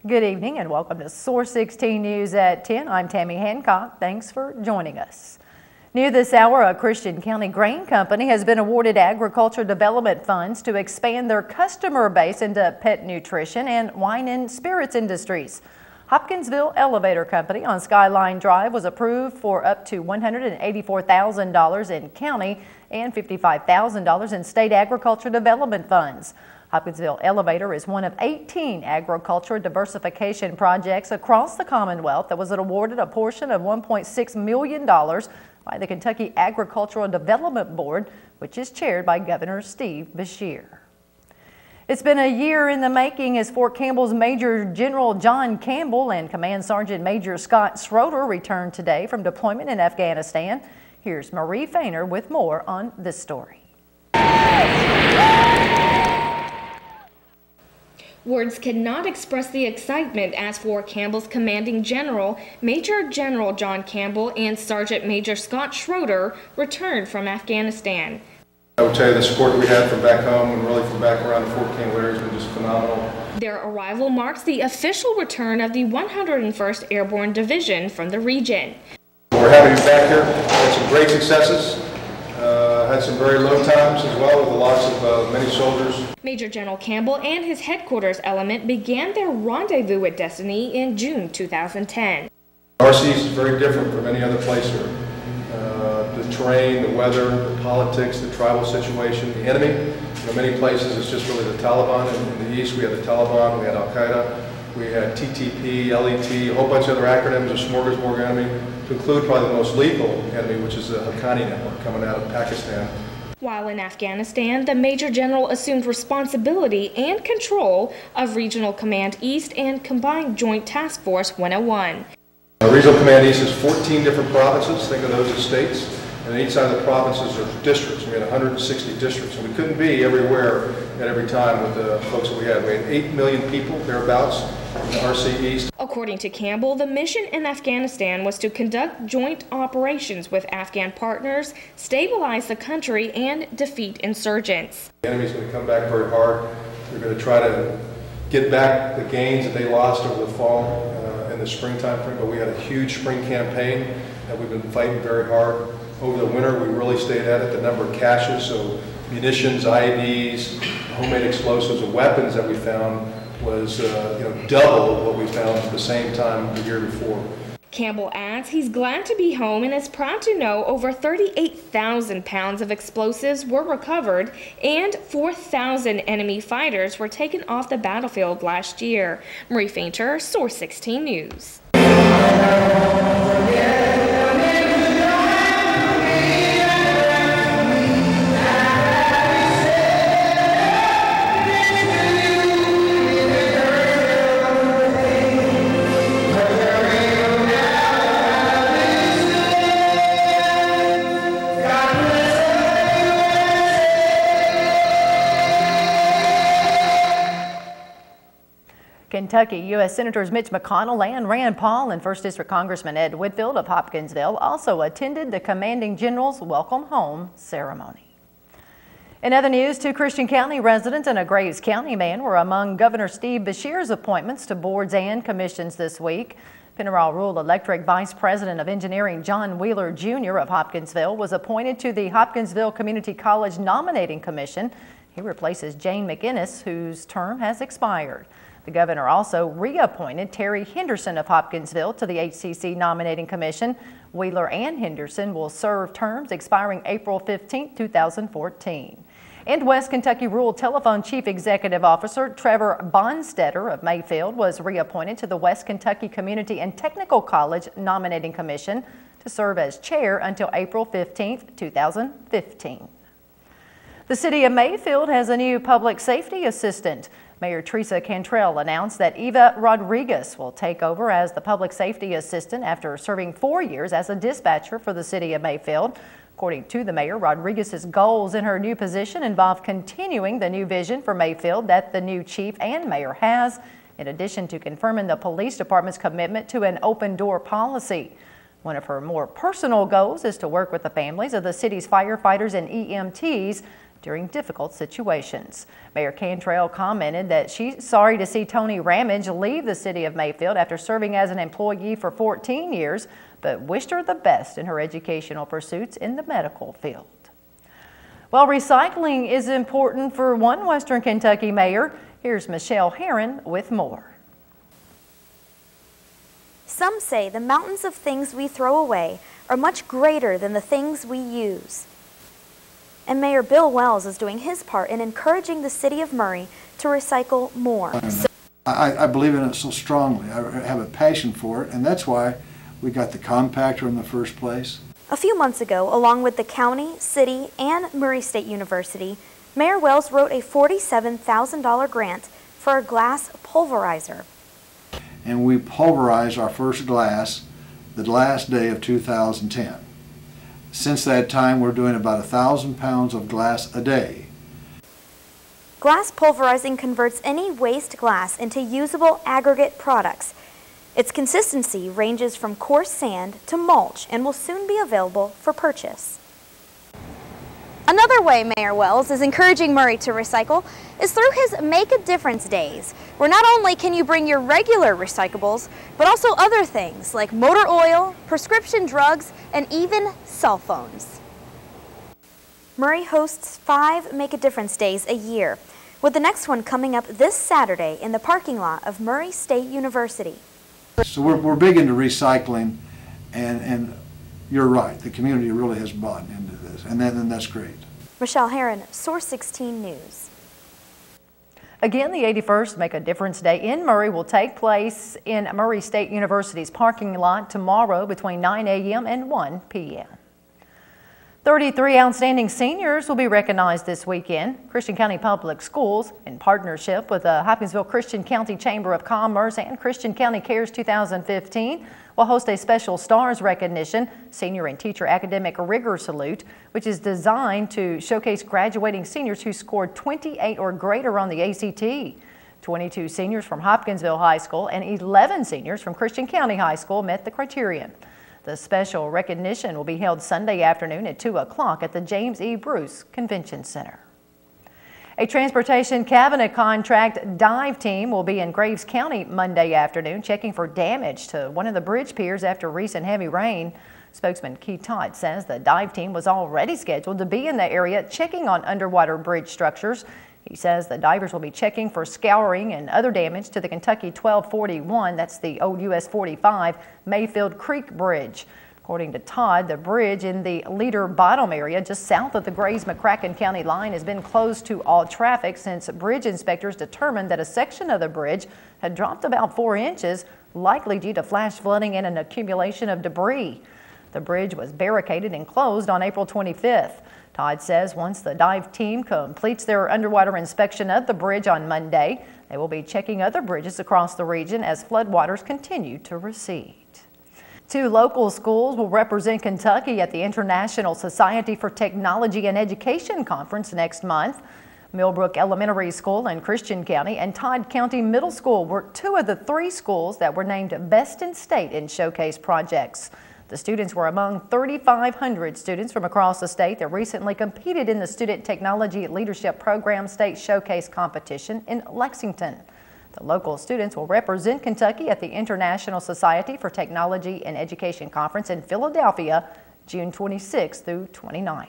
Good evening and welcome to Source 16 News at 10. I'm Tammy Hancock. Thanks for joining us. New this hour, a Christian County grain company has been awarded agriculture development funds to expand their customer base into pet nutrition and wine and spirits industries. Hopkinsville Elevator Company on Skyline Drive was approved for up to $184,000 in county and $55,000 in state agriculture development funds. Hopkinsville Elevator is one of 18 agriculture diversification projects across the Commonwealth that was awarded a portion of $1.6 million by the Kentucky Agricultural Development Board, which is chaired by Governor Steve Beshear. It's been a year in the making as Fort Campbell's Major General John Campbell and Command Sergeant Major Scott Schroeder returned today from deployment in Afghanistan. Here's Marie Fainer with more on this story. Words cannot express the excitement as Fort Campbell's commanding general, Major General John Campbell and Sergeant Major Scott Schroeder returned from Afghanistan. I would tell you the support that we had from back home and really from back around the Fort Campbell area has been just phenomenal. Their arrival marks the official return of the 101st Airborne Division from the region. We're happy to be back here. Had some great successes. Had some very low times as well with the loss of many soldiers. Major General Campbell and his headquarters element began their rendezvous with destiny in June 2010. RCs is very different from any other place here. The terrain, the weather, the politics, the tribal situation, the enemy. In many places it's just really the Taliban. In the east we had the Taliban, we had Al-Qaeda, we had TTP, LET, a whole bunch of other acronyms, a smorgasbord enemy, to include probably the most lethal enemy, which is the Haqqani network coming out of Pakistan. While in Afghanistan, the Major General assumed responsibility and control of Regional Command East and Combined Joint Task Force 101. Regional Command East is 14 different provinces, think of those as states, and each side of the provinces are districts. We had 160 districts, and we couldn't be everywhere at every time with the folks that we had. We had 8 million people, thereabouts, in the RC East. According to Campbell, the mission in Afghanistan was to conduct joint operations with Afghan partners, stabilize the country, and defeat insurgents. The enemy's going to come back very hard. They're going to try to get back the gains that they lost over the fall and the springtime frame, but we had a huge spring campaign that we've been fighting very hard. Over the winter, we really stayed at it. The number of caches, so munitions, IEDs, homemade explosives, and weapons that we found was double what we found at the same time the year before. Campbell adds he's glad to be home and is proud to know over 38,000 pounds of explosives were recovered and 4,000 enemy fighters were taken off the battlefield last year. Marie Fainer, Source 16 News. Kentucky U.S. Senators Mitch McConnell and Rand Paul and 1st District Congressman Ed Whitfield of Hopkinsville also attended the Commanding General's Welcome Home ceremony. In other news, 2 Christian County residents and a Graves County man were among Governor Steve Beshear's appointments to boards and commissions this week. Mineral Rural Electric Vice President of Engineering John Wheeler Jr. of Hopkinsville was appointed to the Hopkinsville Community College Nominating Commission. He replaces Jane McInnes, whose term has expired. The governor also reappointed Terry Henderson of Hopkinsville to the HCC Nominating Commission. Wheeler and Henderson will serve terms expiring April 15, 2014. And West Kentucky Rural Telephone Chief Executive Officer Trevor Bonstetter of Mayfield was reappointed to the West Kentucky Community and Technical College Nominating Commission to serve as chair until April 15, 2015. The city of Mayfield has a new public safety assistant. Mayor Teresa Cantrell announced that Eva Rodriguez will take over as the public safety assistant after serving 4 years as a dispatcher for the city of Mayfield. According to the mayor, Rodriguez's goals in her new position involve continuing the new vision for Mayfield that the new chief and mayor has, in addition to confirming the police department's commitment to an open door policy. One of her more personal goals is to work with the families of the city's firefighters and EMTs during difficult situations. Mayor Cantrell commented that she's sorry to see Toni Ramage leave the city of Mayfield after serving as an employee for 14 years, but wished her the best in her educational pursuits in the medical field. Well, recycling is important for one Western Kentucky mayor. Here's Michelle Herron with more. Some say the mountains of things we throw away are much greater than the things we use. And Mayor Bill Wells is doing his part in encouraging the city of Murray to recycle more. I believe in it so strongly. I have a passion for it, and that's why we got the compactor in the first place. A few months ago, along with the county, city, and Murray State University, Mayor Wells wrote a $47,000 grant for a glass pulverizer. And we pulverized our first glass the last day of 2010. Since that time, we're doing about 1,000 pounds of glass a day. Glass pulverizing converts any waste glass into usable aggregate products. Its consistency ranges from coarse sand to mulch and will soon be available for purchase. Another way Mayor Wells is encouraging Murray to recycle is through his Make a Difference Days, where not only can you bring your regular recyclables, but also other things like motor oil, prescription drugs, and even cell phones. Murray hosts 5 Make a Difference Days a year, with the next one coming up this Saturday in the parking lot of Murray State University. So we're big into recycling, and you're right, the community really has bought into this, and that's great. Michelle Herron, Source 16 News. Again, the 81st Make a Difference Day in Murray will take place in Murray State University's parking lot tomorrow between 9 a.m. and 1 p.m. 33 outstanding seniors will be recognized this weekend. Christian County Public Schools, in partnership with the Hopkinsville Christian County Chamber of Commerce and Christian County Cares 2015, will host a special STARS recognition, Senior and Teacher Academic Rigor Salute, which is designed to showcase graduating seniors who scored 28 or greater on the ACT. 22 seniors from Hopkinsville High School and 11 seniors from Christian County High School met the criterion. The special recognition will be held Sunday afternoon at 2 o'clock at the James E. Bruce Convention Center. A transportation cabinet contract dive team will be in Graves County Monday afternoon checking for damage to one of the bridge piers after recent heavy rain. Spokesman Keith Todd says the dive team was already scheduled to be in the area checking on underwater bridge structures. He says the divers will be checking for scouring and other damage to the Kentucky 1241, that's the old US 45 Mayfield Creek Bridge. According to Todd, the bridge in the Leader Bottom area just south of the Grays-McCracken County line has been closed to all traffic since bridge inspectors determined that a section of the bridge had dropped about 4 inches, likely due to flash flooding and an accumulation of debris. The bridge was barricaded and closed on April 25th. Todd says once the dive team completes their underwater inspection of the bridge on Monday, they will be checking other bridges across the region as floodwaters continue to recede. 2 local schools will represent Kentucky at the International Society for Technology and Education Conference next month. Millbrook Elementary School in Christian County and Todd County Middle School were 2 of the 3 schools that were named Best in State in showcase projects. The students were among 3,500 students from across the state that recently competed in the Student Technology Leadership Program State Showcase Competition in Lexington. The local students will represent Kentucky at the International Society for Technology and Education Conference in Philadelphia, June 26th through 29th.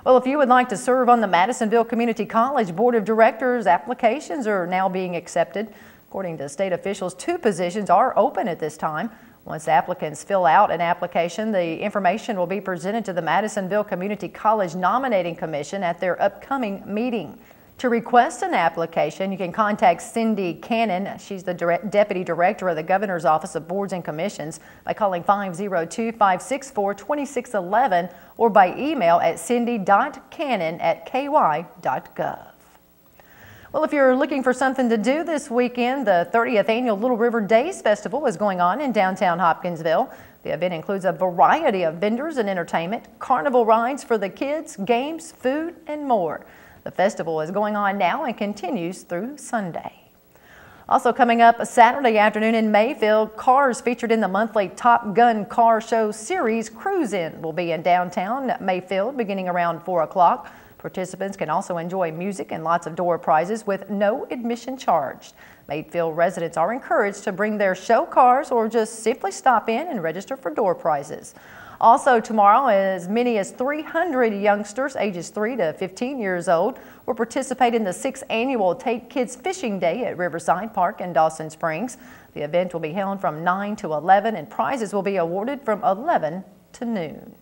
Well, if you would like to serve on the Madisonville Community College Board of Directors, applications are now being accepted. According to state officials, 2 positions are open at this time. Once applicants fill out an application, the information will be presented to the Madisonville Community College Nominating Commission at their upcoming meeting. To request an application, you can contact Cindy Cannon. She's the Deputy Director of the Governor's Office of Boards and Commissions by calling 502-564-2611 or by email at cindy.cannon@ky.gov. Well, if you're looking for something to do this weekend, the 30th Annual Little River Days Festival is going on in downtown Hopkinsville. The event includes a variety of vendors and entertainment, carnival rides for the kids, games, food, and more. The festival is going on now and continues through Sunday. Also coming up Saturday afternoon in Mayfield, cars featured in the monthly Top Gun Car Show Series Cruise In will be in downtown Mayfield beginning around 4 o'clock. Participants can also enjoy music and lots of door prizes with no admission charged. Mayfield residents are encouraged to bring their show cars or just simply stop in and register for door prizes. Also tomorrow, as many as 300 youngsters ages 3 to 15 years old will participate in the 6th annual Take Kids Fishing Day at Riverside Park in Dawson Springs. The event will be held from 9 to 11 and prizes will be awarded from 11 to noon.